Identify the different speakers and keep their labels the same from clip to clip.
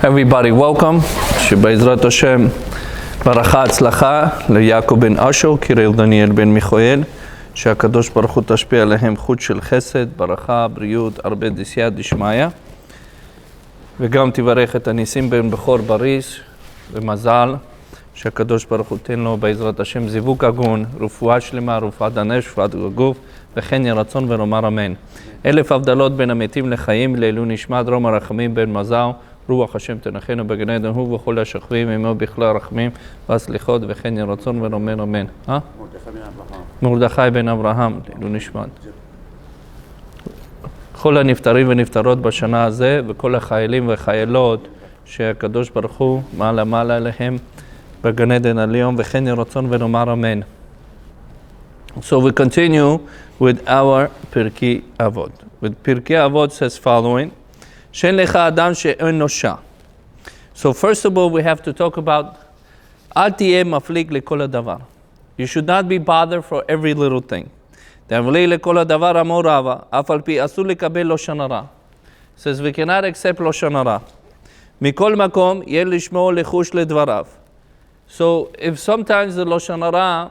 Speaker 1: Everybody welcome, שבעזרת השם ברכה הצלחה ליעקב בן אשו, קיריל דניאל בן מיכאל, שהקדוש ברוך הוא תשפיע עליהם חוט של חסד, ברכה, בריאות, הרבה דסייעתא דשמיא, וגם תברך את הניסים בן בכור בריס ומזל, שהקדוש ברוך הוא תן לו בעזרת השם זיווג הגון, רפואה שלמה, רפואת הנפש, רפואת הגוף, וכן יהי רצון ונאמר אמן. 1000 הבדלות בין המתים לחיים, לעילוי נשמת דרום הרחמים בן מזל, רוח השם תנחנו בגן עדן הוא וכל השוכבים עמו בכלל רחמים והסליחות, וכן יהי רצון ונאמר אמן. מרדכי בן אברהם, לעילוי נשמת כל הנפטרים ונפטרות בשנה הזה, וכל החיילים והחיילות שהקדוש ברוך הוא מעלה עליהם בגן עדן עליון, וכן יהי רצון ונאמר אמן. So we continue with our Pirkei Avot. With Pirkei Avot says following, שאין לך אדם שאין נושע. So first of all we have to talk about, אל תהיה מפליג לכל הדבר. You should not be bothered for every little thing. תבלי לכל הדבר אמור רבה, אף על פי אסור לקבל לשון הרע. says we cannot accept לשון הרע. מכל מקום יהיה לשמור לחוש לדבריו. So if sometimes the לשון הרע,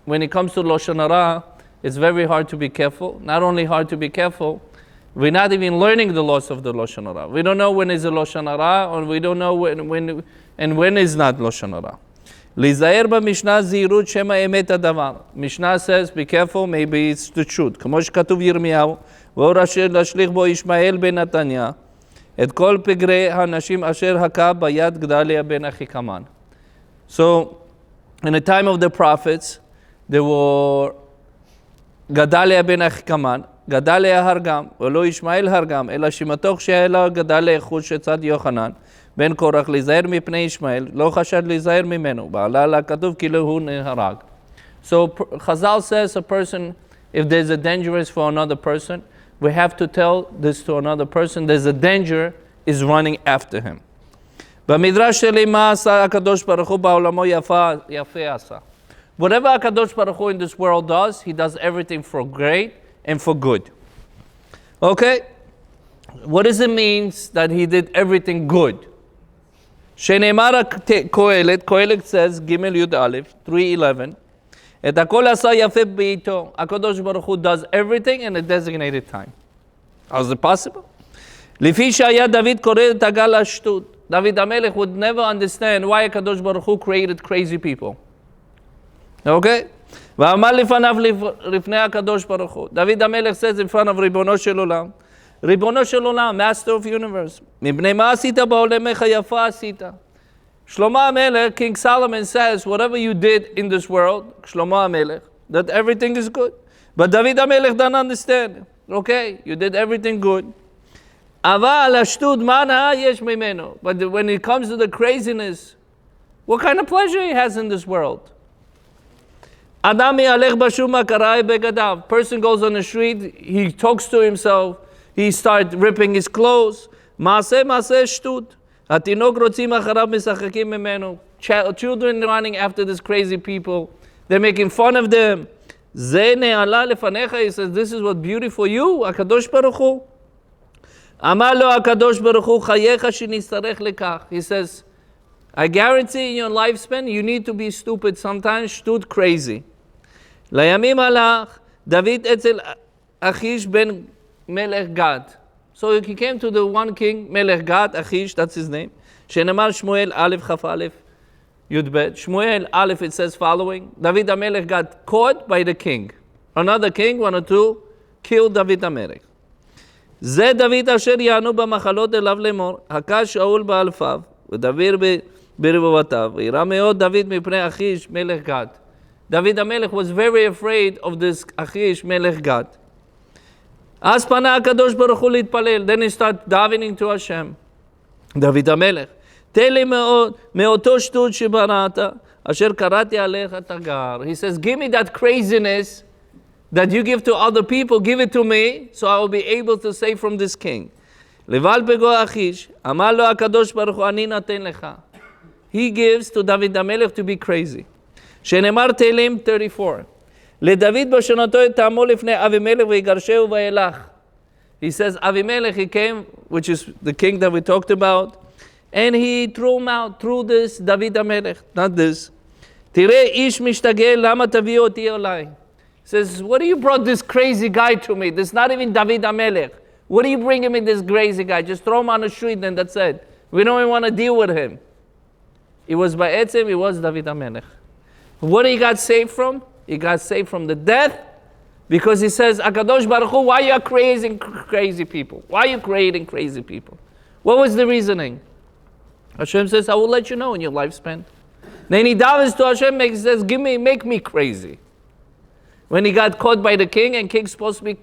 Speaker 1: when it comes to לשון הרע, it's very hard to be careful. Not only hard to be careful, we're not even learning the laws of the Lashon Hara. We don't know when is a Lashon Hara, or we don't know when is not Lashon Hara. Lizayer b'Mishnah zirut shema emet hadavar. Mishnah says, be careful, maybe it's the truth. כמו שכתוב ירמיהו, ואור אשר להשליך בו ישמעאל בן נתניה, את כל פגרי האנשים אשר הכה ביד גדליה בן אחיקמן. So, in the time of the prophets, there were גדליה בן אחיקמן, גדליה הרגם, ולא ישמעאל הרגם, אלא שמתוך שהיה לו גדליה חוש שצד יוחנן, בן קורח להיזהר מפני ישמעאל, לא חשד להיזהר ממנו, בעלה כתוב כאילו הוא נהרג. So Chazal says a person, if there's a dangerous for another person, we have to tell this to another person, there's a danger is running after him. במדרש שלי מה עשה הקדוש ברוך הוא בעולמו יפה עשה. Whatever HaKadosh Baruch Hu in this world does, he does everything for great and for good. Okay? What does it mean that he did everything good? שנאמר קהלת says, ג' י' 3:11, את הכל עשה יפה בעיתו. הקדוש ברוך הוא does everything in a designated time. How is it possible? לפי שהיה דוד קורא את הגל השטות. דוד המלך would never understand why הקדוש ברוך הוא created crazy people. Okay? ואמר לפניו לפני הקדוש ברוך הוא. דוד המלך says in front of ריבונו של עולם. ריבונו של עולם, master of universe. מפני מה עשית בעולמך יפה עשית. שלמה המלך, King Solomon says, whatever you did in this world, שלמה המלך, that everything is good. But דוד המלך don't understand. Okay, you did everything good. אבל השטות, מה הנאה יש ממנו? But when it comes to the craziness, what kind of pleasure he has in this world? אדם יהלך בשוק קרעי בגדיו. Person goes on the street, he talks to himself, he starts ripping his clothes. מעשה שטות. התינוק רוצים אחריו משחקים ממנו. Children running after these crazy people. They're making fun of them. זה נעלה לפניך. He says, this is what beauty for you, הקדוש ברוך הוא. אמר לו הקדוש ברוך הוא, חייך שנצטרך לכך. He says, I guarantee in your lifespan, you need to be stupid sometimes, שטות crazy. לימים הלך דוד אצל אחיש בן מלך גד. So he came to the one king, מלך גד, אחיש, that's his name, שנאמר שמואל א' כ"א י"ב. שמואל א', it says following, דוד המלך גד caught by the king. Another king wanted to kill דוד המלך. זה דוד אשר יענו במחלות אליו לאמור, הכה שאול באלפיו, ודבר ברבבותיו, וירא מאוד דוד מפני אחיש מלך גד. דוד המלך was very afraid of this אחיש מלך גד. אז פנה הקדוש ברוך הוא להתפלל, then he started davening to Hashem. דוד המלך, תן לי מאותו שטות שבראת, אשר קראתי עליך תגר. He says, give me that craziness that you give to other people, give it to me, so I will be able to save from this king. לבל פגוע אחיש, אמר לו הקדוש ברוך הוא, אני נתן לך. He gives to David המלך to be crazy. שנאמר תהילים 34. לדוד בשנתו תעמוד לפני אבימלך ויגרשהו וילך. He says, Avimelech, he came, which is the king that we talked about, and he threw him out, through this David HaMelech, not this. Tirei ish mishtageh, lama tavi oti olai. He says, what do you brought this crazy guy to me? This is not even David HaMelech. What do you bring him in, this crazy guy? Just throw him on the street and that's it. We don't even want to deal with him. It was by Etzem, it was David HaMelech. What he got saved from? He got saved from the death because he says, Akadosh Baruch Hu, why are you creating crazy people? Why are you creating crazy people? What was the reasoning? Hashem says, I will let you know in your lifespan. Then he davens to Hashem, he says, make me crazy. When he got caught by the king, and king's supposed to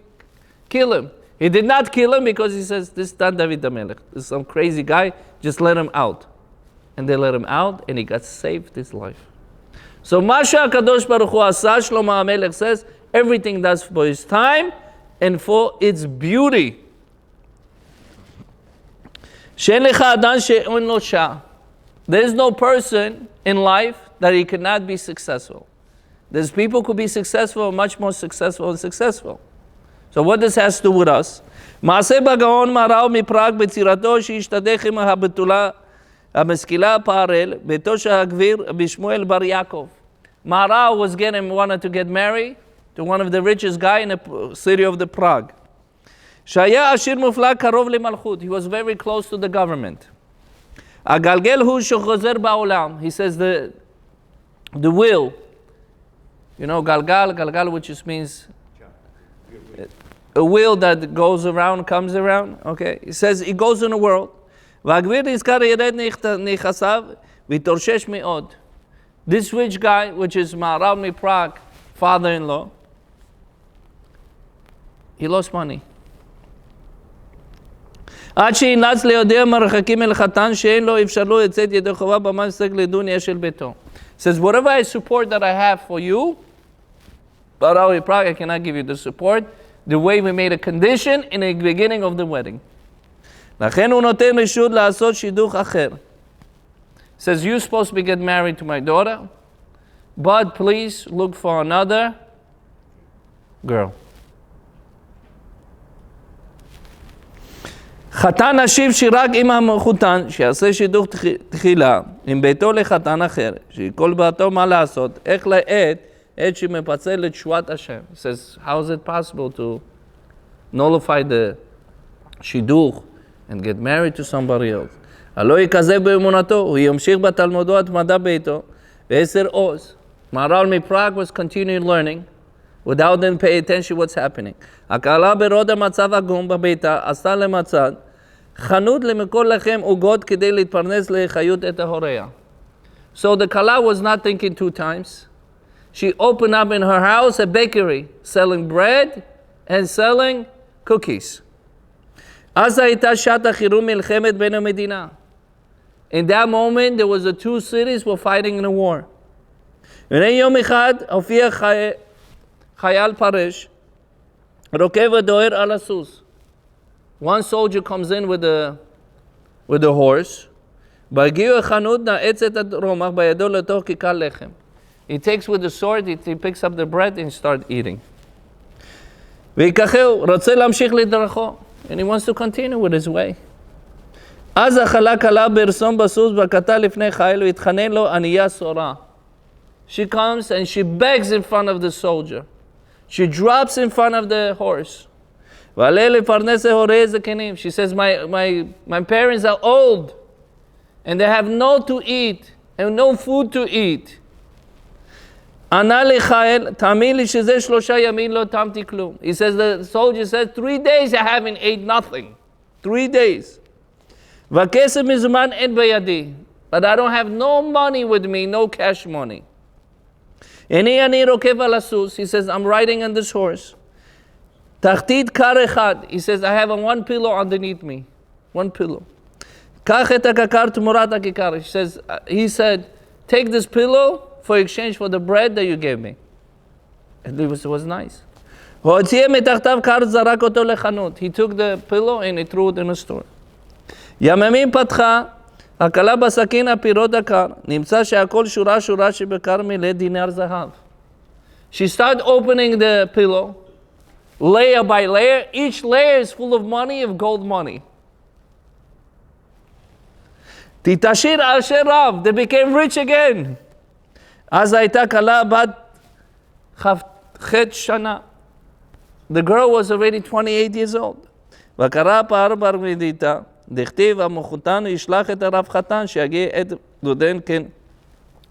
Speaker 1: kill him. He did not kill him because he says, this is not David HaMelech. This is some crazy guy, just let him out. And they let him out, and he got saved his life. So Masha Kadosh Baruch Hu Asa, Shlomo HaMelech says, everything does for his time and for its beauty. There is no person in life that he cannot be successful. There's people who could be successful, much more successful and successful. So what this has to do with us? מעשה בגאון מהר"ל מפראג בצירתו שהשתדך עם הבתולה המשכילה פערל ביתו של הגביר בשמואל בר יעקב. Maharal wanted to get married to one of the richest guy in the city of the Prague. שהיה עשיר מופלג קרוב למלכות. He was very close to the government. הגלגל הוא שחוזר בעולם. He says the wheel. You know, galgal, which just means a wheel that goes around, comes around. Okay, he says it goes in the world. והגביר נזכר ירד נכסיו והתאושש מאוד. This rich guy, which is Maharal Prague, father-in-law, he lost money. עד שהנץ ליודע מרחקים אל חתן שאין לו אפשרו לצאת ידי חובה במה משחק לדוניה של ביתו. Says, whatever I support that I have for you, but Maharal Prague, I cannot give you the support, the way we made a condition in the beginning of the wedding. לכן הוא נותן רשות לעשות שידוך אחר. Says, you're supposed to get married to my daughter, but please look for another girl. חתן השיב שרק עם המחותן, שיעשה שידוך תחילה, עם ביתו לחתן אחר, שכל בעתו מה לעשות, איך לעת, עת שמפצל את תשועת השם. He says, how is it possible to nullify the שידוך and get married to somebody else? הלא יכזב באמונתו, הוא ימשיך בתלמודו התמדה ביתו, ו10 עוז. Maharal מפראג was continuing learning, without them pay attention what's happening. הקהלה ברוד המצב עגום בביתה, עשתה למצד, חנות למקור לחם עוגות כדי להתפרנס לחיות את ההוריה. So the Kala was not thinking 2 times. She opened up in her house a bakery, selling bread and selling cookies. אז הייתה שעת החירום מלחמת בין המדינה. In that moment, there was the 2 cities were fighting in a war. והנה יום אחד הופיע חייל פרש, רוקב ודוהר על הסוס. One soldier comes in with a horse. בהגיעו החנות נעצת הרומח בידו לתוך כיכר לחם. He takes with the sword, he picks up the bread and starts eating. ויקחהו, רוצה להמשיך לדרכו. And he wants to continue with his way. אז אכלה כלה ברסום בסוס בקתה לפני חיל והתחנן לו ענייה סורה. She comes and she begs in front of the soldier. She drops in front of the horse. ועלה לפרנס הורי זקנים. She says, my parents are old and they have no to eat and no food to eat. ענה לחיל, תאמין לי שזה 3 ימים לא טעמתי כלום. He says, the soldier says, 3 days I haven't ate nothing. 3 days. והכסף מזומן אין בידי. But I don't have no money with me, no cash money. הנה אני רוקב על הסוס. He says, I'm riding on this horse. תחתית קר אחד. He says, I have 1 pillow underneath me. 1 pillow. קח את הכיכר תמורת הכיכר. He said, take this pillow for exchange for the bread that you gave me. And it was nice. והוציא מתחתיו קר זרק אותו לחנות. He took the pillow and he threw it in a store. יממים פתחה, הקלה בסכין הפירות הקר, נמצא שהכל שורה שבקר מלא דינר זהב. She started opening the pillow, layer by layer. Each layer is full of money, of gold money. Titashir Asher Rav, they became rich again. אז הייתה כלה בת ח' שנה. The girl was already 28 years old. וקרא פער בר מדיתה, דכתיב המחותן ישלח את הרב חתן שיגיע את דודן כן.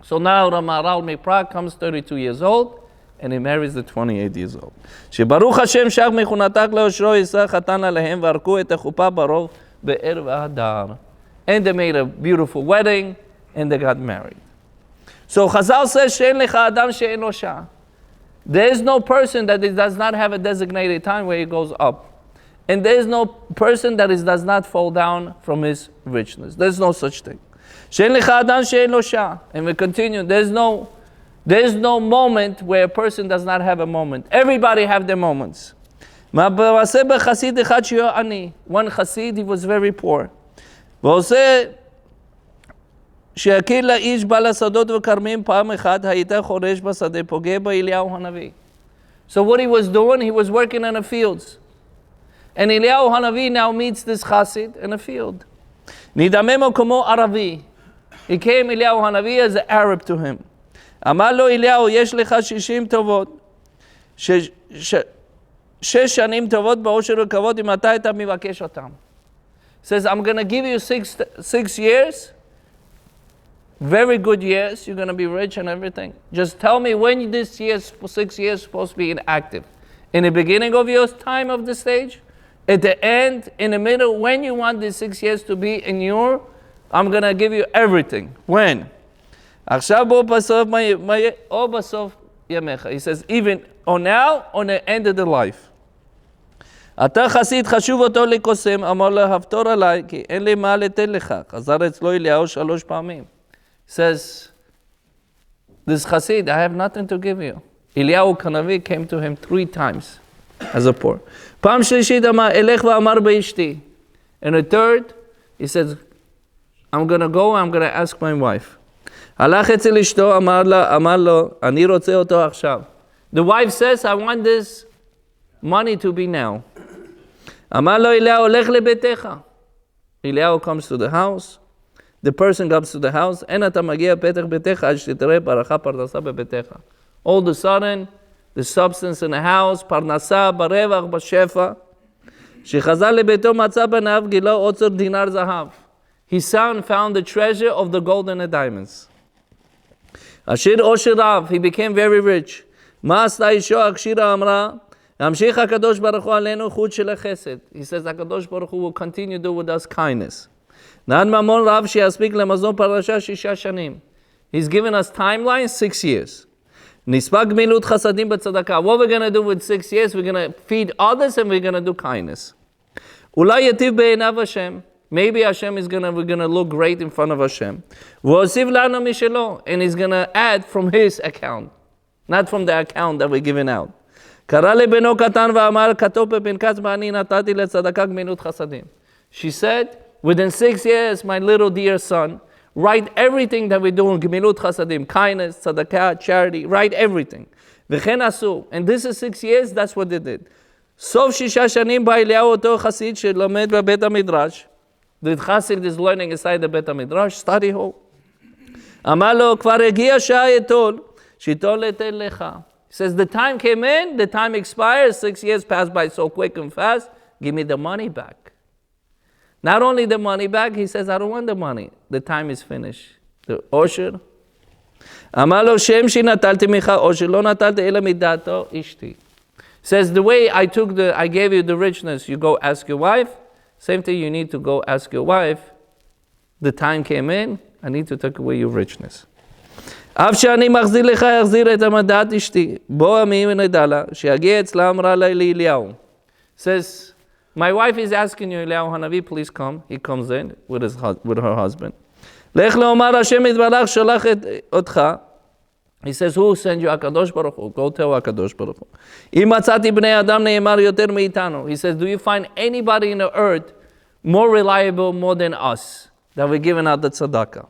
Speaker 1: So now Rav Ariel Dzhurayev comes 32 years old, and he marries the 28 years old. שברוך השם שך מכונתך לאושרו יישא חתן עליהם, וערכו את החופה ברוב בערב ההדר. And they made a beautiful wedding, and they got married. So Chazal says, שאין לך אדם שאין לו שעה. There is no person that does not have a designated time where he goes up. And there is no person that does not fall down from his richness. There's no such thing. שאין לך אדם שאין לו שעה. And we continue, there's no moment where a person does not have a moment. Everybody have their moments. מעשה בחסיד אחד שהוא עני. One Hasid, he was very poor. ועושה שהכיר לאיש בעל השדות וכרמים פעם אחת הייתה חורש בשדה פוגע באליהו הנביא. So what he was doing, he was working in the fields. And Eliyahu Hanavi now meets this Chassid in a field. נדממו כמו ערבי. He came Eliyahu Hanavi as an Arab to him. אמר לו אליהו, יש לך 60 טובות. 6 שנים טובות באושר וכבוד, אם אתה היית מבקש אותם. Says, I'm going to give you 6 years, very good years, you're going to be rich and everything. Just tell me when this 6 years supposed to be inactive. In the beginning of your time of the stage, at the end, in the middle, when you want these 6 years to be in your, I'm going to give you everything. When? עכשיו בו בסוף ימיך. He says, even or now, on the end of the life. אתה חסיד חשוב אותו לקוסם, אמר לו, הפתור עליי, כי אין לי מה לתת לך. חזר אצלו אליהו 3 פעמים. He says, this Hasid, I have nothing to give you. Eliyahu Hanavi came to him 3 times as a poor. פעם שלישית אמר, אלך ואמר באשתי. And the third, he says, I'm going to go, I'm going to ask my wife. הלך אצל אשתו, אמר לו, אני רוצה אותו עכשיו. The wife says, I want this money to be now. אמר לו אליהו, הולך לביתך. אליהו comes to the house. The person comes to the house. אין אתה מגיע פתח ביתך, עד שתראה ברכה פרנסה בביתך. All of a sudden, the substance in the house, פרנסה ברווח, בשפע. שחזר לביתו מצא בניו, גילה אוצר דינר זהב. His son found the treasure of the gold and the diamonds. אשר עושר רב, he became very rich. מה עשתה אשתו? הקשירה אמרה, המשיך הקדוש ברוך הוא עלינו חוט של החסד. He says, הקדוש ברוך הוא will continue to do with us kindness. נען ממון רב שיספיק למזון פרשה 6 שנים. He's given us timeline 6 years. נספק גמילות חסדים בצדקה. What we're going to do with 6 years, we're going to feed others and we're going to do kindness. אולי יטיב בעיניו השם. Maybe Hashem we're going to look great in front of Hashem. והוסיף לנו משלו. And he's going to add from his account. Not from the account that we're giving out. קרא לבנו קטן ואמר, כתוב בפנקס ואני נתתי לצדקה גמילות חסדים. She said, within 6 years, my little dear son, write everything that we're doing, gemilut chasadim, kindness, tzedakah, charity, write everything. וכן עשו. And this is 6 years, that's what they did. סוף 6 שנים בא אליהו אותו חסיד שלומד בבית המדרש. The chassid is learning inside the בית המדרש, study hall. אמר לו, כבר הגיע שעה אתול, שיטול לתל לך. He says, the time came in, the time expired, 6 years passed by so quick and fast, give me the money back. Not only the money back, he says, I don't want the money. The time is finished. The Osher. אמר לו, שם שנטלתי ממך, אושר לא נטלתי אלא מדעתו אשתי. Says, the way I gave you the richness, you go ask your wife. Same thing, you need to go ask your wife. The time came in, I need to take away your richness. אף שאני מחזיר לך, יחזיר את המדעת אשתי. בוא עמי ונדע לה, שיגיע אצלה אמרה לה לאליהו. Says, my wife is asking you, Eliyahu Hanavi, please come. He comes in with her husband. לך לאמר השם יתברך שלח אותך. He says, who sent you? הקדוש ברוך הוא. Go tell הקדוש ברוך הוא. אם מצאתי בני אדם נאמר יותר מאיתנו. He says, do you find anybody in the earth more reliable, more than us, that we're giving out the tzedakah?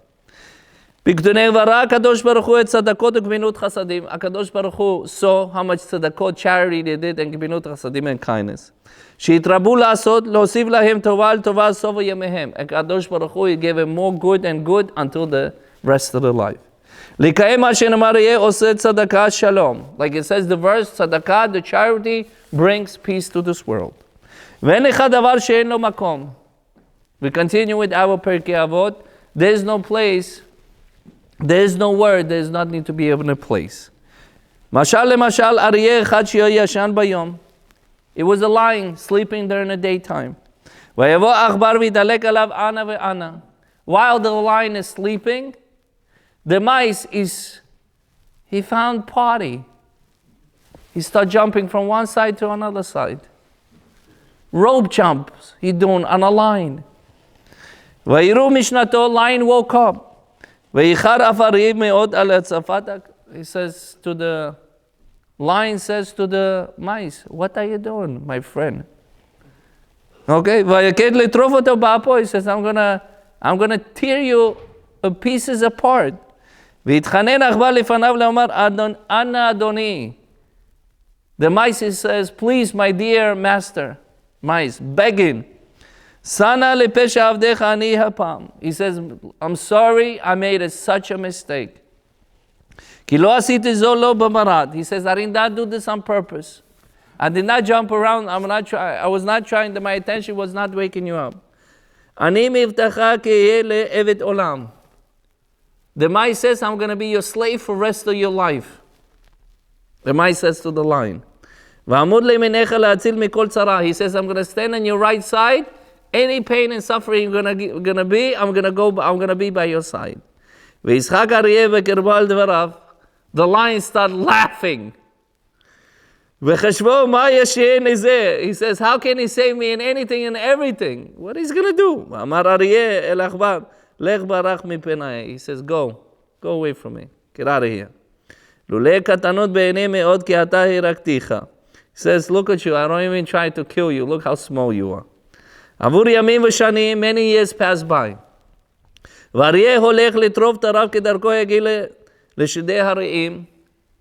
Speaker 1: ברא הקדוש ברוך הוא את צדקות וגמילות חסדים. הקדוש ברוך הוא saw how much צדקות, charity they did, and גמילות חסדים and kindness. שהתרבו לעשות, להוסיף להם טובה על טובה סוף ימיהם. הקדוש ברוך הוא, he gave them more good and good until the rest of their life. לקיים מה שנאמר יהיה עושה צדקה שלום. Like it says the verse, צדקה, the charity brings peace to this world. ואין לך דבר שאין לו מקום. We continue with our פרקי אבות. There is no place, there is no word, there is not need to be even a place. משל למשל אריה אחד שישן ביום. It was a lion sleeping during the daytime. ויבוא עכבר וידלק עליו אנה ואנה. While the lion is sleeping, the mice he found party. He started jumping from one side to another side. Rope jumps he doing on a line. ויראו משנתו, lion woke up. ויחר עפרים מאוד על הצפת. He says to the lion says to the mice, what are you doing, my friend? Okay, ויקד לטרוף אותו באפו. He says, I'm gonna tear you pieces apart. והתחנן עכבר לפניו לאמר, אנא אדוני. The mice says, please, my dear master, mice, begging. Sana לפשע עבדך אני הפעם. He says, I'm sorry, I made such a mistake. כי לא עשיתי זו לא במרד. He says, I did not do this on purpose. I did not jump around. I was not trying, my attention was not waking you up. אני מבטחך כי יהיה לעבד עולם. The mice says, I'm going to be your slave for the rest of your life. The mice says to the lion. ועמוד לימינך להציל מכל צרה. He says, I'm going to stand on your right side. Any pain and suffering you're going to be, I'm going to be by your side. וישחק אריה בקרבו על דבריו. The lion started laughing. וחשבו מה ישען לזה. He says, how can he save me in anything and everything? What is he going to do? אמר אריה אל עכבר, לך ברח מפני. He says, go away from me. Get out of here. לולא קטנות בעיני מאוד כי אתה הרגתיך. He says, look at you, I don't even try to kill you. Look how small you are. עבור ימים ושנים, many years pass by. ואריה הולך לטרוף את הרב כדרכו הגיע לשדי הרעים.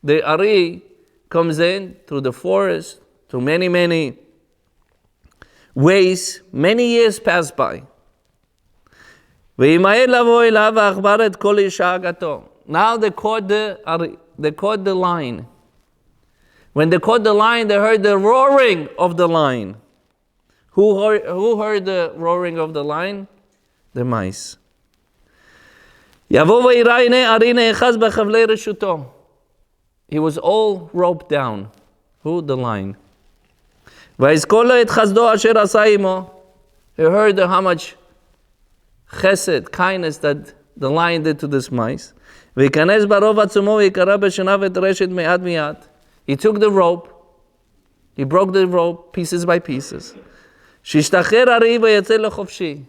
Speaker 1: The Ari comes in through the forest, through many ways. Many years pass by. וימהר לבוא אליו ועכבר את כל שאגתו. Now they caught the lion. When they caught the lion, they heard the roaring of the lion. Who heard the roaring of the lion? The mice. יבוא וירא הנה ארי נאחז בחבלי רשותו. He was all roped down. Who? The lion. ויזכור לו את חסדו אשר עשה עמו. He heard how much chesed, kindness that the lion did to this mice. וייכנס ברוב עצמו ויקרא בשניו את רשת מעט מעט. He took the rope. He broke the rope pieces by pieces. שישתחרר ארי ויצא לחופשי.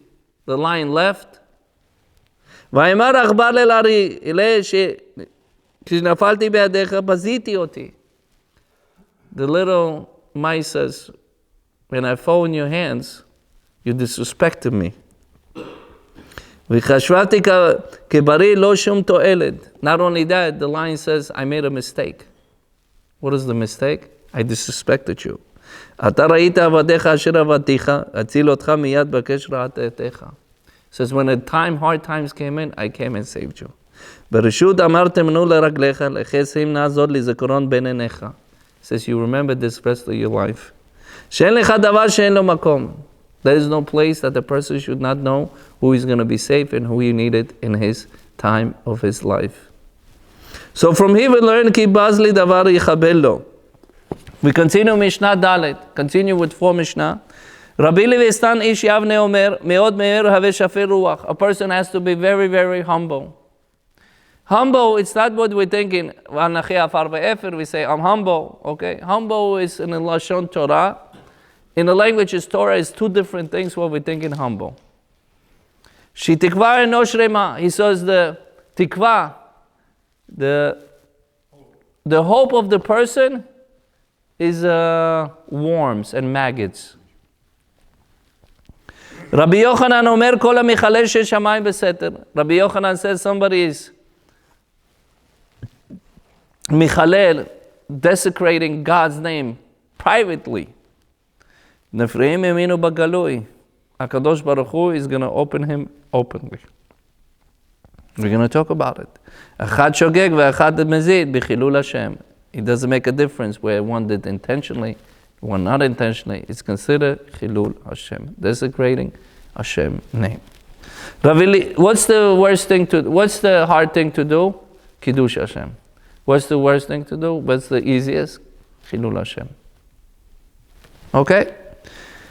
Speaker 1: The lion left. ויאמר עכבר אל ארי, אלה כשנפלתי בידיך, בזיתי אותי. The little mice says, when I fall in your hands, you disrespected me. וחשבתי כבריא לא שום תועלת. Not only that, the lion says, I made a mistake. What is the mistake? I disrespected you. אתה ראית עבדיך אשר עבדתיך, אציל אותך מיד בקש רעתך. Says, when hard times came in, I came and saved you. ברשות אמרתם נו לרגליך, לחסים נעזור לזכרון בין עיניך. Says, you remember this rest of your life. שאין לך דבר שאין לו מקום. There is no place that the person should not know who is going to be safe and who he needed in his time of his life. So from here we learn, כי בז לי דבר יכבל לו. We continue Mishnah Dalet. Continue with 4 Mishnah. רבי לויסטן איש יבנה אומר, מאוד מהר הווה שפל רוח. A person has to be very humble. Humble, it's not what we're thinking. We say, I'm humble. Okay? Humble is in the Lashon Torah. In the languages Torah is 2 different things what we're thinking humble. Shitikva eno shrema. He says the tikva, the hope of the person is worms and maggots. Rabbi Yochanan omer kol המכלה של שמיים בסתר. Rabbi Yochanan says somebody is Michalel, desecrating God's name privately. Nefreim eminu bagalui. HaKadosh Baruch Hu is going to open him openly. We're going to talk about it. Echad shogeg ve'echad mezid b'chilul Hashem. It doesn't make a difference where one did intentionally, one not intentionally. It's considered chilul Hashem, desecrating Hashem name. What's the hard thing to do? Kiddush Hashem. What's the worst thing to do? What's the easiest? Chilul Hashem. Okay?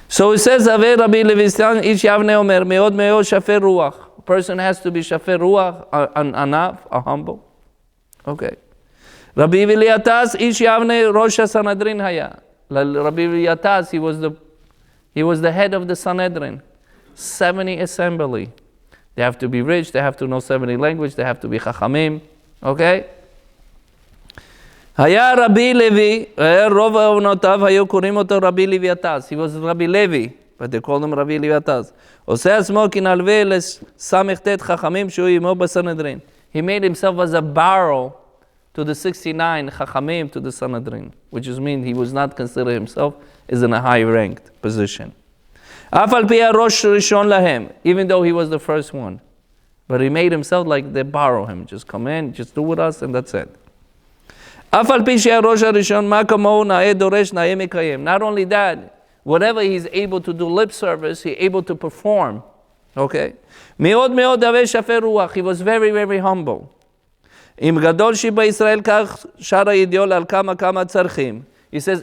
Speaker 1: So it says, Ave Rabbi Levistan, ish yavne omer, meod shafer ruach. A person has to be shafer ruach, an anaf, a humble. Okay. Rabbi Eliatas, ish yavne rosh Sanhedrin haya. Rabbi Eliatas, he was the head of the Sanhedrin. 70 assembly. They have to be rich, they have to know 70 language, they have to be chachamim. Okay? Haya Rabbi Levi, rov avnotav hayu kurim oto Rabbi Leviatas. He was Rabbi Levi, but they called him Rabbi Leviatas. Oseh asmo kinalve les samechtet chachamim shu yimo b'Sanhedrin. He made himself as a barrel to the 69 chachamim to the Sanhedrin, which means he was not considered himself as in a high-ranked position. Afal pi rosh rishon lahem, even though he was the first one, but he made himself like they borrow him. Just come in, just do with us, and that's it. Not only that, whatever he's able to do lip service, he's able to perform. Okay? He was very, very humble. He says,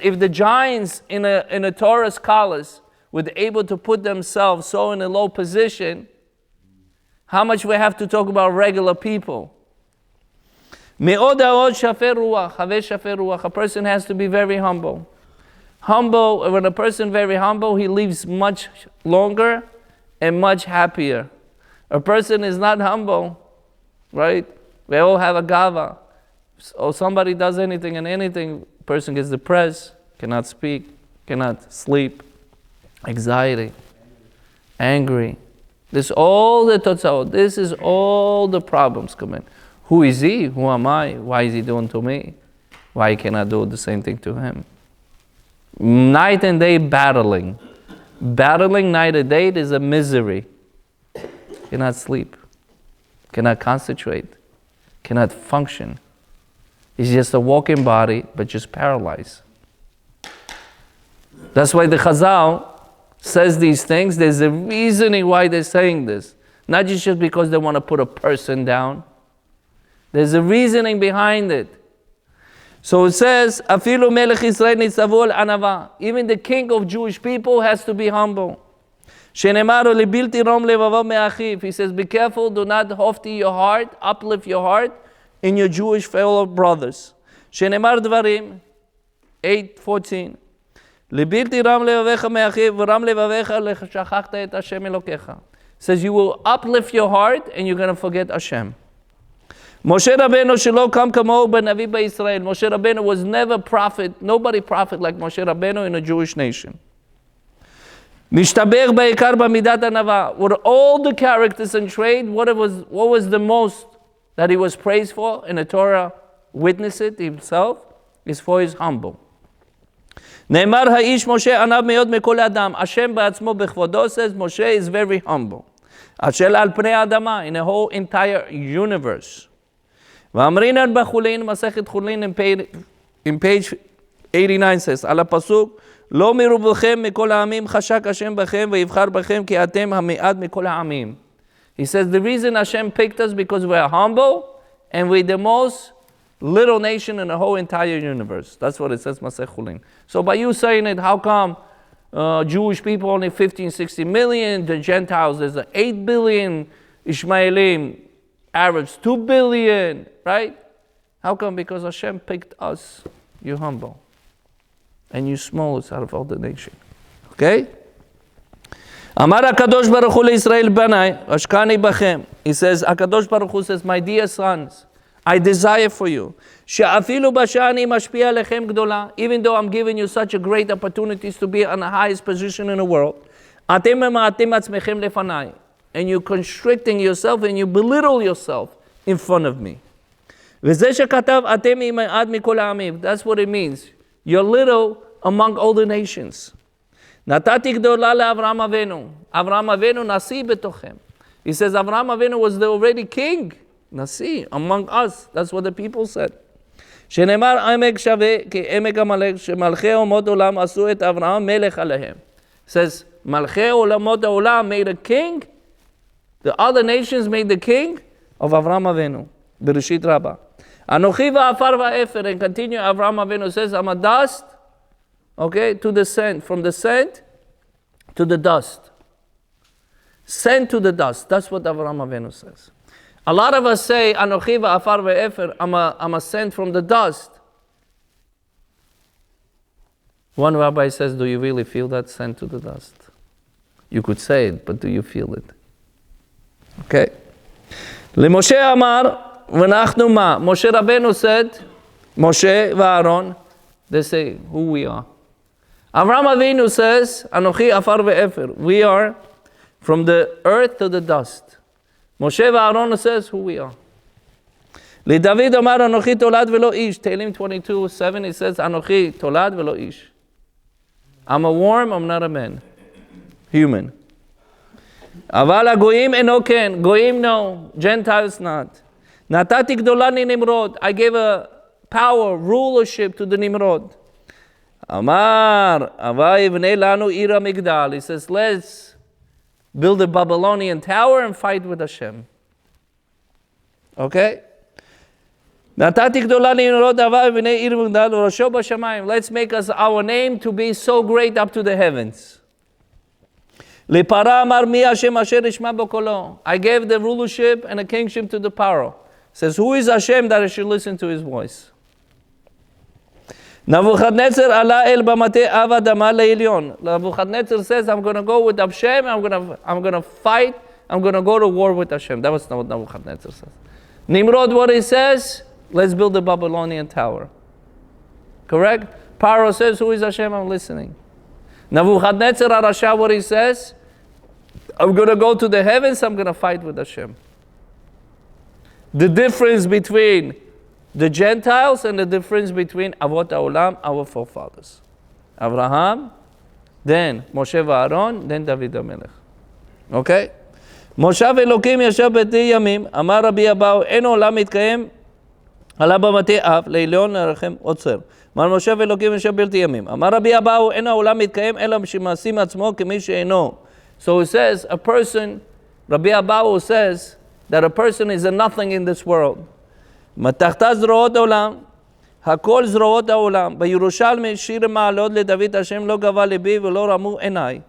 Speaker 1: if the giants in a Torah scholars were able to put themselves so in a low position, how much we have to talk about regular people? A person has to be very humble. When a person is very humble, he lives much longer and much happier. A person is not humble, right? We all have a gava. Or somebody does anything and anything, person gets depressed, cannot speak, cannot sleep, anxiety, angry. This is all the totzaot. This is all the problems come in. Who is he? Who am I? Why is he doing to me? Why can I do the same thing to him? Night and day battling. Battling night and day is a misery. Cannot sleep. Cannot concentrate. Cannot function. He's just a walking body, but just paralyzed. That's why the Chazal says these things. There's a reasoning why they're saying this. Not just because they want to put a person down. There's a reasoning behind it. So it says, Afilu melech Yisrael nitzavu al anava. Even the king of Jewish people has to be humble. Shenemaru libilti rom levavav me'achiv. He says, be careful, do not hofti your heart, uplift your heart in your Jewish fellow brothers. Shenemar dvarim 8:14. Libilti ram levavecha me'achiv, v'ram levavecha lechashachachta et Hashem elokecha. Says you will uplift your heart and you're going to forget Hashem. Moshe Rabbeinu shelo kam kamo b'navi b'Yisrael. Moshe Rabbeinu was never prophet, nobody prophet like Moshe Rabbeinu in a Jewish nation. Mishtaber ba'ikar b'midat hanava. With all the characters and trade, what was the most that he was praised for in the Torah? Witness it himself is for his humble. Ne'emar ha'ish Moshe anav me'od me'kol adam. Hashem ba'atzmo b'chvodo says Moshe is very humble. Ashel al pnei adama, in the whole entire universe. V'amrinan b'chulin, Masechet Chulin in page 89 says, Ala pasuk, Lo mirubchem mikol ha'amim chashak Hashem b'chem v'yivchar b'chem ki atem ha'me'ad mikol ha'amim. He says the reason Hashem picked us because we're humble and we're the most little nation in the whole entire universe. That's what it says, Masechet Chulin. So by you saying it, how come Jewish people only 15, 60 million, the Gentiles there's 8 billion, Ishmaelim, Arabs 2 billion, right? How come? Because Hashem picked us, you humble, and you smallest out of all the nation. Okay? Amar HaKadosh Baruch Hu leIsrael banai, ashkani bachem. He says, HaKadosh Baruch Hu says, my dear sons, I desire for you, she'afilu bashani mashpia lechem gdola, even though I'm giving you such a great opportunities to be on the highest position in the world, atem mema'atem atzmechem lefanai, and you're constricting yourself and you belittle yourself in front of me. וזה שכתב אתם מעט מכל העמים. That's what it means. You're little among all the nations. נתתי גדולה לאברהם אבינו. אברהם אבינו נשיא בתוכם. He says Avraham Avinu was the already king. נשיא, among us. That's what the people said. שנאמר עמק שווה כעמק עמלק, שמלכי אומות עולם עשו את אברהם מלך עליהם. It says, מלכי עולמות העולם made a king. The other nations made the king of Avraham Avinu. בראשית רבה. אנוכי ועפר ואפר, and continue, Avraham Avinu says, I'm a dust, okay, to the sand, from the sand to the dust. Sand to the dust. That's what Avraham Avinu says. A lot of us say, Anochi va'afar ve'efer, I'm a sand from the dust. One rabbi says, do you really feel that sand to the dust? You could say it, but do you feel it? Okay. למשה אמר, ואנחנו מה? Moshe Rabbeinu said, Moshe va'Aaron, they say who we are. Avraham Avinu says, Anochi afar ve'efer, we are from the earth to the dust. Moshe va'Aaron says who we are. לדוד אמר אנוכי תולד ולא איש. Tehillim 22:7 it says אנוכי תולד ולא איש. I'm a worm, I'm not a man. Human. אבל הגויים אינו כן. גויים no. Gentiles not. נתתי גדולה לנמרוד. I gave a power, rulership to the נמרוד. אמר אבל יבנה לנו עיר המגדל. He says let's build a Babylonian tower and fight with Hashem. Okay? נתתי גדולה לנמרוד אבל יבנה עיר המגדל וראשו בשמיים. Let's make us our name to be so great up to the heavens. לפרעה אמר מי השם אשר ישמע בקולו. I gave the rulership and the kingship to the Paro. Says who is Hashem that I should listen to his voice? Nebuchadnezzar עלה אל במטה אב אדמה לעליון. Nebuchadnezzar says, I'm going to go with Hashem, I'm going to fight, I'm going to go to war with Hashem. That was not what Nebuchadnezzar says. Nimrod, what he says, let's build a Babylonian tower. Correct? Paro says, who is Hashem? I'm listening. Nebuchadnezzar Arasha, what he says, I'm going to go to the heavens, I'm going to fight with Hashem. The difference between the Gentiles and the difference between Avot HaOlam, our forefathers. Abraham, then Moshe va'Aaron, then David HaMelech. Okay? מושב אלוקים ישב בתי ימים, אמר רבי אבאו, אין עולם מתקיים, עלה במטה אב, לעליון לרחם עוצר. אמר מושב אלוקים ישב בתי ימים. אמר רבי אבאו, אין העולם מתקיים, אלא שמעשים עצמו כמי שאינו. So it says, a person, Rabbi Abahu says, that a person is a nothing in this world. מתחתה זרועות העולם, הכל זרועות העולם. בירושלמי שיר מעלות לדוד השם לא גבה ליבי ולא רמו עיניי.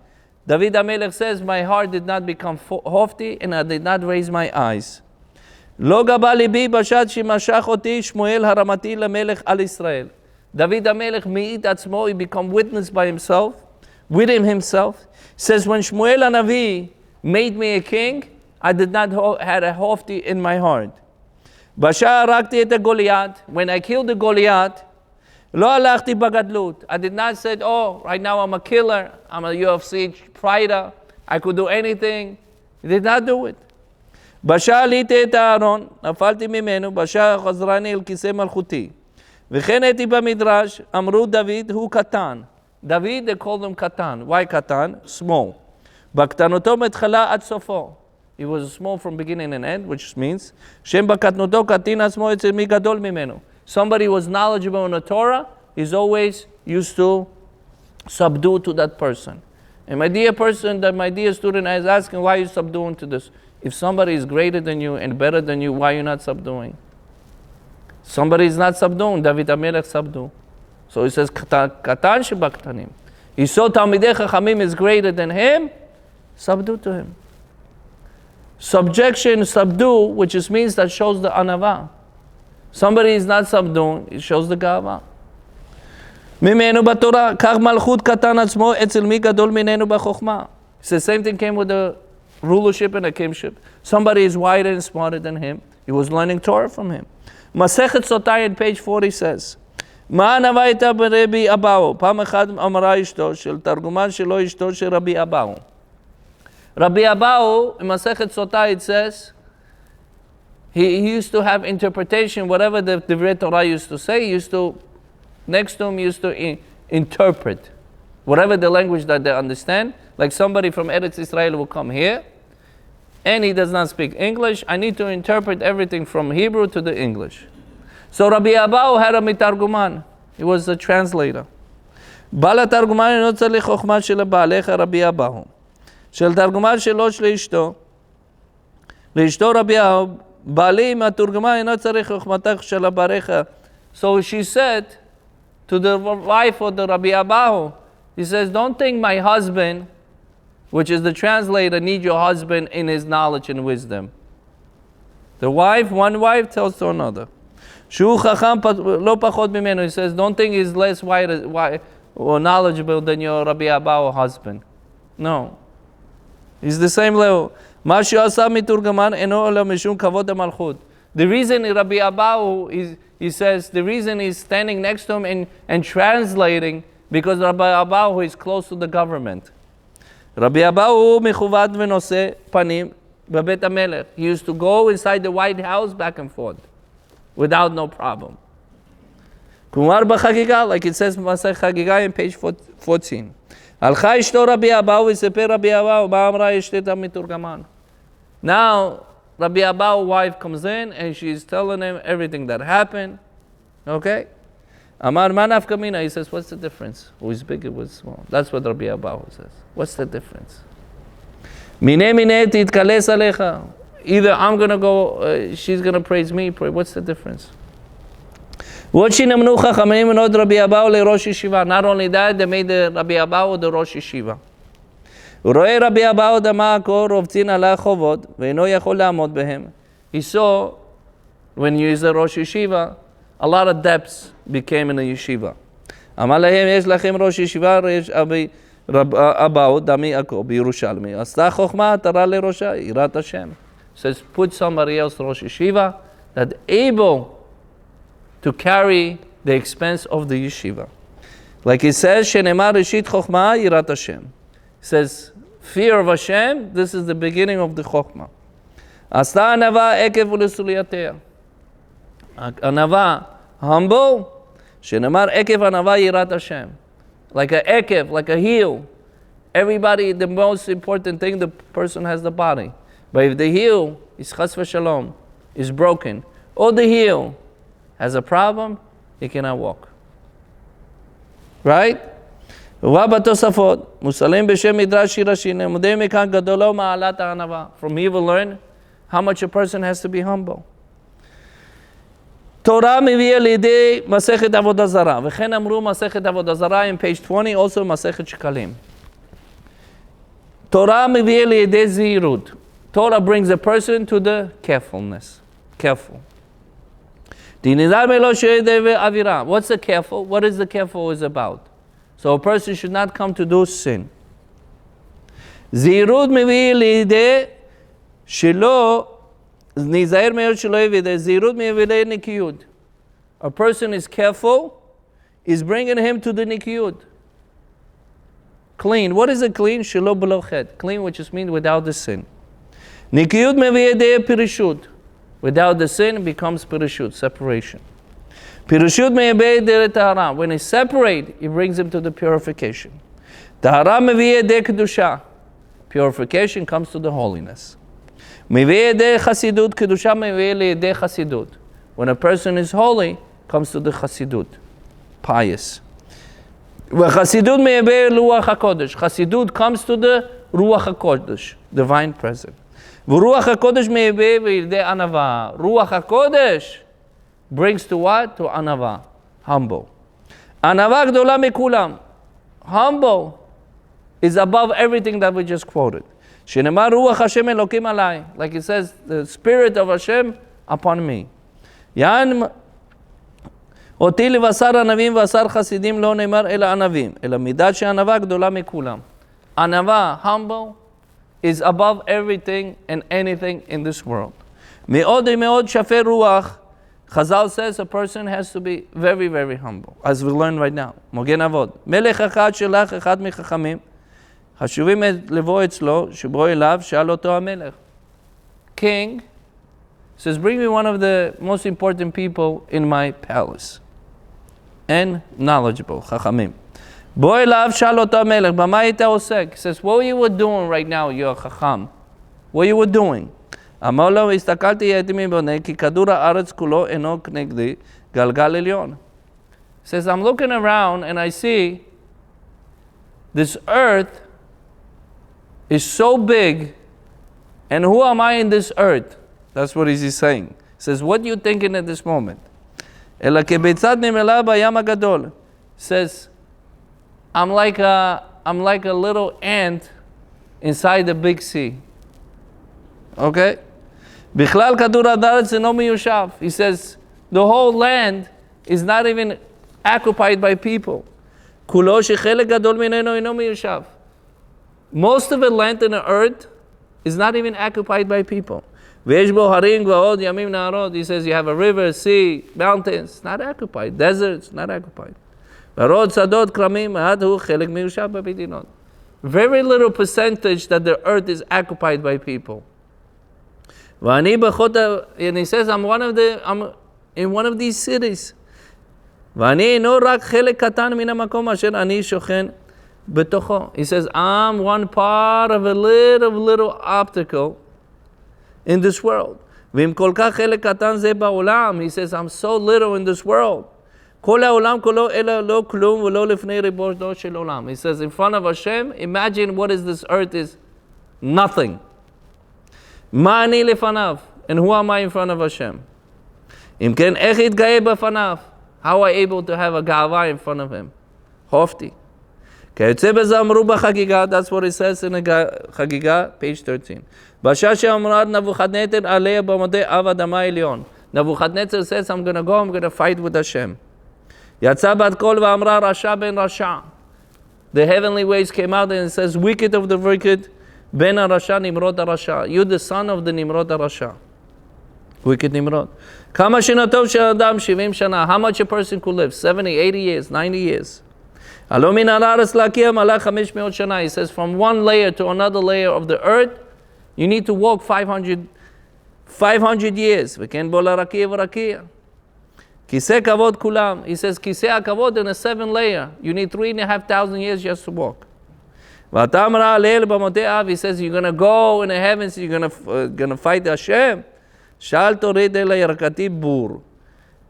Speaker 1: David HaMelech says, my heart did not become haughty and I did not raise my eyes. לא גבה ליבי בשעת שמשך אותי שמואל הרמתי למלך על ישראל. David HaMelech מעיד עצמו, he become witness by himself, with himself. Says, when Shmuel HaNavi made me a king, I did not have a haughty in my heart. בשעה הרגתי את הגוליית, when I killed the Goliath, לא הלכתי בגדלות. I did not say, oh, right now I'm a killer, I'm a UFC fighter, I could do anything. He did not do it. בשעה עליתי את הארון, נפלתי ממנו, בשעה חזרני אל כיסא מלכותי. וכן הייתי במדרש, אמרו דוד הוא קטן. David, they called him Katan. Why Katan? Small. בקטנותו מתחלה עד סופו. He was small from beginning and end, which means, שם בקטנותו קטין עצמו אצל מי גדול ממנו. Somebody who was knowledgeable in the Torah is always used to subdue to that person. And my dear person, that my dear student is asking, why are you subduing to this? If somebody is greater than you and better than you, why are you not subduing? Somebody is not subduing. David HaMelech subdue. So he says, Katan shebaktanim. He saw Talmidei Chachamim is greater than him, subdue to him. Subjection, subdue, which just means that shows the anava. Somebody is not subduing, it shows the gava. ממנו בתורה, כך מלכות קטן עצמו, אצל מי גדול ממנו בחוכמה. It's the same thing came with the rulership and the kingship. Somebody is wiser and smarter than him. He was learning Torah from him. מסכת סוטאי in page 40 says, מה הנבא הייתה ברבי אבאו? פעם אחת אמרה אשתו של תרגומן שלו אשתו של רבי אבאו. Rabbi Abahu, in Masechet Sotah, it says, He used to have interpretation, whatever the Divrei Torah used to say, next to him used to interpret. Whatever the language that they understand, like somebody from Eretz Israel will come here, and he does not speak English, I need to interpret everything from Hebrew to the English. So Rabbi Abahu had a mitarguman. He was a translator. בעל התרגומן אינו צריך חוכמה של בעליך רבי אבהו. של תרגומן שלו לאשתו. לאשתו רבי אבהו, בעלי עם התרגומן אינו צריך חוכמתך של בעליך. So she said to the wife of the Rabbi Abahu, he says, don't think my husband, which is the translator, need your husband in his knowledge and wisdom. The wife, one wife tells to another. שהוא חכם לא פחות ממנו. He says, don't think he's less wise or knowledgeable than your Rabbi Abahu husband. No. He's the same level. מה שעשה מתורגמן אינו אלא משום כבוד המלכות. The reason Rabbi Abahu is, he says, the reason he's standing next to him and translating, because Rabbi Abahu is close to the government. Rabbi Abahu מכובד ונושא פנים בבית המלך. He used to go inside the White House back and forth without no problem. כלומר בחגיגה, like it says במסכת חגיגה in page 14. הלכה אשתו רבי אבאו וסיפר רבי אבאו מה אמרה אשתו המתורגמן. Now Rabbi Abahu's wife comes in and she's telling him everything that happened. Okay? אמר מה נפקא מינה? He says, what's the difference? Who is big, who is small? That's what Rabbi Abahu says. What's the difference? מיני מיני תתקלס עליך. Either I'm going to go, she's going to praise me. What's the difference? Not only that, they made the Rabbi Abahu the Rosh Yeshiva. He saw, when he is a Rosh Yeshiva, a lot of debts became in a yeshiva. Says, put somebody else Rosh Yeshiva that's able to carry the expense of the yeshiva. Like it says, Shenemar Rishit Chochma Yirat Hashem. It says, fear of Hashem, this is the beginning of the Chochma. Asta Anava Ekev Ulesuliyatea. Anava, humble. Shenemar Ekev Anava Yirat Hashem. Like a Ekev, like a heel. Everybody, the most important thing, the person has the body. But if the heel is chas v'shalom, is broken, or the heel has a problem, he cannot walk. Right? From here we learn how much a person has to be humble. Torah מביאה לידי מסכת עבודה זרה, וכן אמרו מסכת עבודה זרה in page 20, also מסכת שקלים. Torah מביאה לידי זהירות. Torah brings a person to the carefulness. Careful. What's the careful? What is the careful is about? So a person should not come to do sin. זהירות מביא לידי שלא נזהר מאוד שלא יביא זהירות מביא לידי נקיות. A person is careful, is bringing him to the nikiyut. Clean. What is a clean? שלא בלא חטא. Clean, which just means without the sin. Nikiyut מביא לידי פירשות. Without the sin, it becomes pirishut, separation. Pirishut מביא לידי טהרה. When he separate, he brings him to the purification. טהרה מביא לידי קדושה. Purification comes to the holiness. מביא לידי חסידות, קדושה מביא לידי חסידות. When a person is holy, comes to the חסידות, pious. וחסידות מביא רוח הקודש. חסידות comes to the רוח הקודש, divine presence. ורוח הקודש מביא לידי ענווה. רוח הקודש brings to what? To ענווה, humble. ענווה גדולה מכולם. Humble is above everything that we just quoted. שנאמר רוח השם אלוקים עליי. Like it says, the spirit of Hashem upon me. יען אותי לבשר ענבים ובשר חסידים לא נאמר אלא ענבים, אלא מידת שענווה גדולה מכולם. ענווה, humble, is above everything and anything in this world. מאוד מאוד שפר רוח. Chazal says a person has to be very, very humble, as we learn right now. מגן אבות. מלך אחד שלח אחד מחכמים. חשובים לבוא אצלו, שבוא אליו, שאל אותו המלך. King says, bring me one of the most important people in my palace. And knowledgeable, Chachamim. Bo elav shal ota melech, b'ma hita osek? He says, what you were doing right now, you're Chacham. What you were doing? אמר לו, הסתכלתי הייתי מבונה, כי כדור הארץ כולו אינו כנגדי, גלגל עליון. Says, I'm looking around and I see this earth is so big, and who am I in this earth? That's what he's saying. Says, what are you thinking at this moment? אלא כביצת נמלה בים הגדול. Says, I'm like a little ant inside the big sea. Okay? בכלל כדור הארץ אינו מיושב. He says, the whole land is not even occupied by people. כולו שחלק גדול ממנו אינו מיושב. Most of the land in the earth is not even occupied by people. ויש בו הרים גבעות ימים נהרות. He says you have a river, sea, mountains, not occupied. Deserts, not occupied. ורוד שדות כרמים, עד הוא חלק מיושב במדינות. Very little percentage that the earth is occupied by people. ואני and he says I'm in one of these cities. ואני אינו רק חלק קטן מן המקום אשר אני שוכן בתוכו. He says I'm one part of a little obstacle in this world. ואם כל כך חלק קטן זה בעולם, he says I'm so little in this world. כל העולם כולו אלא לא כלום ולא לפני ריבונו של עולם. He says in front of Hashem, imagine what is this earth is nothing. מה אני לפניו? And who am I in front of Hashem? אם כן, איך יתגאה בפניו? How am I able to have a gava in front of him? Hofti. כיוצא בזה אמרו בחגיגה, that's what it says in חגיגה, page 13. בשעה שאמרת נבוכדנצר עליה במודי אב אדמה עליון. Nebuchadnezzar says, I'm going to fight with Hashem. יצא בת קול ואמרה רשע בן רשע. The heavenly ways came out and it says, wicked of the wicked, ben הרשע נמרוד הרשע. You the son of the נמרוד הרשע. Wicked נמרוד. כמה שנתו של אדם 70 שנה. How much a person could live? 70, 80 years, 90 years. הלא מן על הארץ להקיע מלא 500 שנה. He says, from one layer to another layer of the earth, you need to walk 500 years. וכן בו לרקיע ורקיע. כיסא כבוד כולם. He says, כיסא הכבוד in a 7 layer. You need 3,500 years just to walk. ואתה אמרה ליל במותי אב. He says, you're going to go in the heavens, you're going to fight Hashem. שאל תוריד אל ירכתי בור.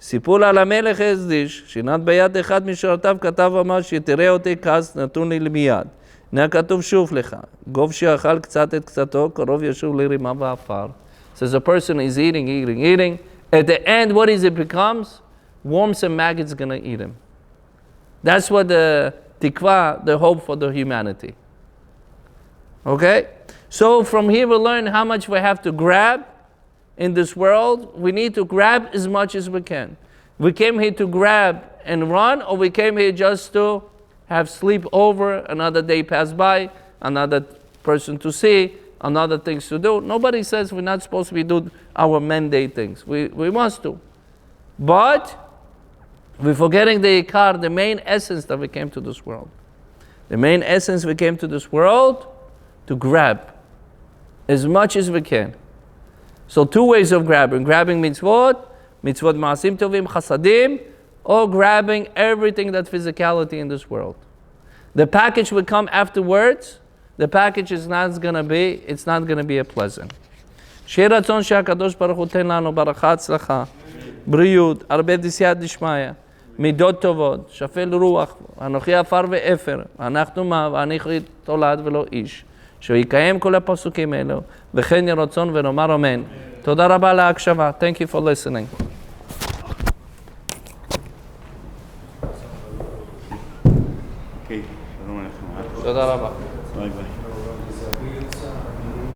Speaker 1: סיפור על המלך הזדיש, שינת ביד אחד משרתיו כתב אמר שתראה אותי כעס נתון לי מיד. הנה כתוב שוב לך, גוב שאכל קצת את קצתו, קרוב ישוב לרימה ואפר. Says a person is eating. At the end, what is it becomes? Worms and maggots going to eat him. That's what the tikva, the hope for the humanity. Okay? So from here we learn how much we have to grab in this world. We need to grab as much as we can. We came here to grab and run, or we came here just to have sleep over, another day pass by, another person to see, another things to do. Nobody says we're not supposed to be doing our mandate things. We must do. But we're forgetting the ikar, the main essence that we came to this world. The main essence we came to this world to grab as much as we can. So 2 ways of grabbing. Grabbing mitzvot ma'asim tovim chasadim, or grabbing everything that's physicality in this world. The package will come afterwards. The package is not going to be, it's not going to be a pleasant. שיהיה רצון שהקדוש ברוך הוא תן לנו ברכה, הצלחה, בריאות, הרבה דסייעתא דשמיא, מידות טובות, שפל רוח, אנוכי עפר ואפר, אנחנו מה, ואני תולד ולא איש. שיקיים כל הפסוקים האלו, וכן יהיה רצון ונאמר אמן. תודה רבה על ההקשבה. Thank you for listening.
Speaker 2: Okay, שלום עליכם.
Speaker 1: תודה רבה.
Speaker 2: ביי ביי.